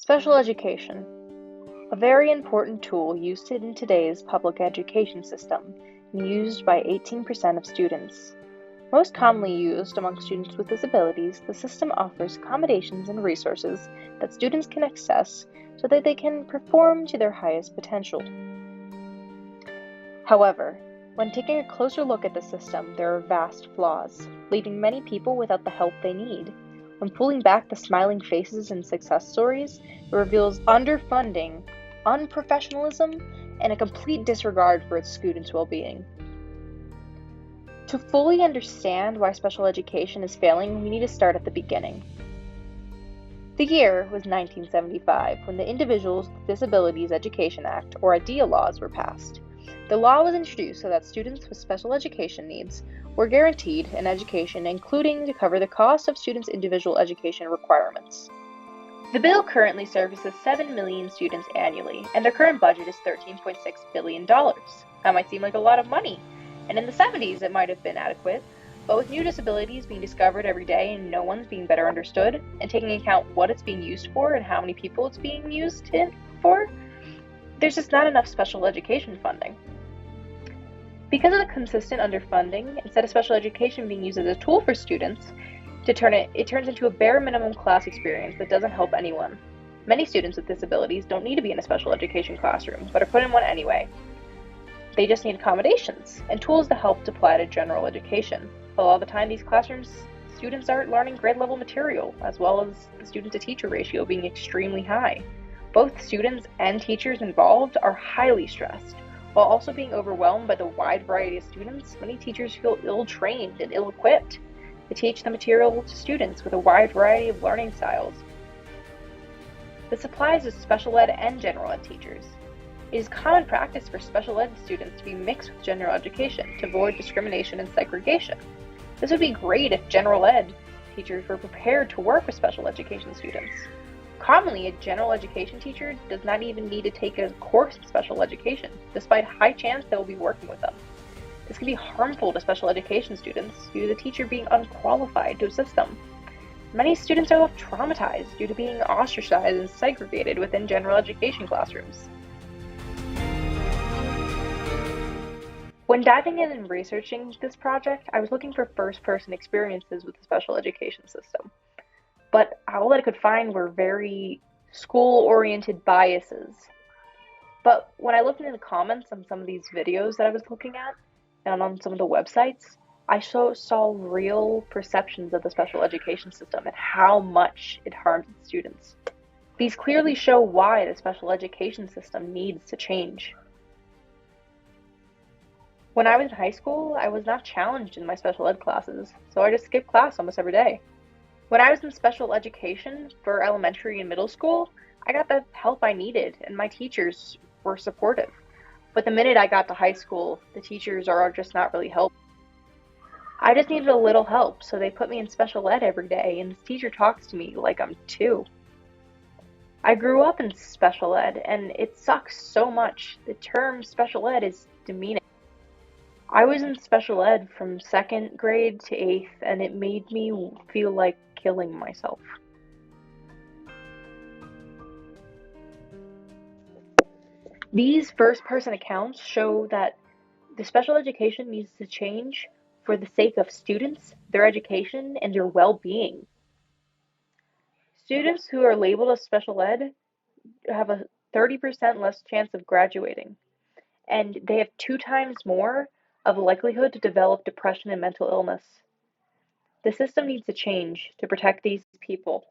Special education, a very important tool used in today's public education system and used by 18% of students. Most commonly used among students with disabilities, the system offers accommodations and resources that students can access so that they can perform to their highest potential. However, when taking a closer look at the system, there are vast flaws, leaving many people without the help they need. When pulling back the smiling faces and success stories, it reveals underfunding, unprofessionalism, and a complete disregard for its students' well-being. To fully understand why special education is failing, we need to start at the beginning. The year was 1975 when the Individuals with Disabilities Education Act, or IDEA laws, were passed. The law was introduced so that students with special education needs were guaranteed an education, including to cover the cost of students' individual education requirements. The bill currently services 7 million students annually, and their current budget is $13.6 billion. That might seem like a lot of money, and in the 70s it might have been adequate, but with new disabilities being discovered every day and no one's being better understood, and taking into account what it's being used for and how many people it's being used for, there's just not enough special education funding. Because of the consistent underfunding, instead of special education being used as a tool for students, it turns into a bare minimum class experience that doesn't help anyone. Many students with disabilities don't need to be in a special education classroom, but are put in one anyway. They just need accommodations and tools to help apply to general education. A lot of the time, these classrooms, students aren't learning grade level material, as well as the student-to-teacher ratio being extremely high. Both students and teachers involved are highly stressed. While also being overwhelmed by the wide variety of students, many teachers feel ill-trained and ill-equipped to teach the material to students with a wide variety of learning styles. This applies to special ed and general ed teachers. It is common practice for special ed students to be mixed with general education to avoid discrimination and segregation. This would be great if general ed teachers were prepared to work with special education students. Commonly, a general education teacher does not even need to take a course in special education, despite a high chance they will be working with them. This can be harmful to special education students due to the teacher being unqualified to assist them. Many students are left traumatized due to being ostracized and segregated within general education classrooms. When diving in and researching this project, I was looking for first-person experiences with the special education system. But all that I could find were very school-oriented biases. But when I looked into the comments on some of these videos that I was looking at, and on some of the websites, I saw real perceptions of the special education system and how much it harms its students. These clearly show why the special education system needs to change. When I was in high school, I was not challenged in my special ed classes, so I just skipped class almost every day. When I was in special education for elementary and middle school, I got the help I needed and my teachers were supportive. But the minute I got to high school, the teachers are just not really helpful. I just needed a little help, so they put me in special ed every day, and this teacher talks to me like I'm 2. I grew up in special ed, and it sucks so much. The term special ed is demeaning. I was in special ed from 2nd grade to 8th, and it made me feel like killing myself. These first-person accounts show that the special education needs to change for the sake of students, their education, and their well-being. Students who are labeled as special ed have a 30% less chance of graduating, and they have 2 times more of a likelihood to develop depression and mental illness. The system needs to change to protect these people.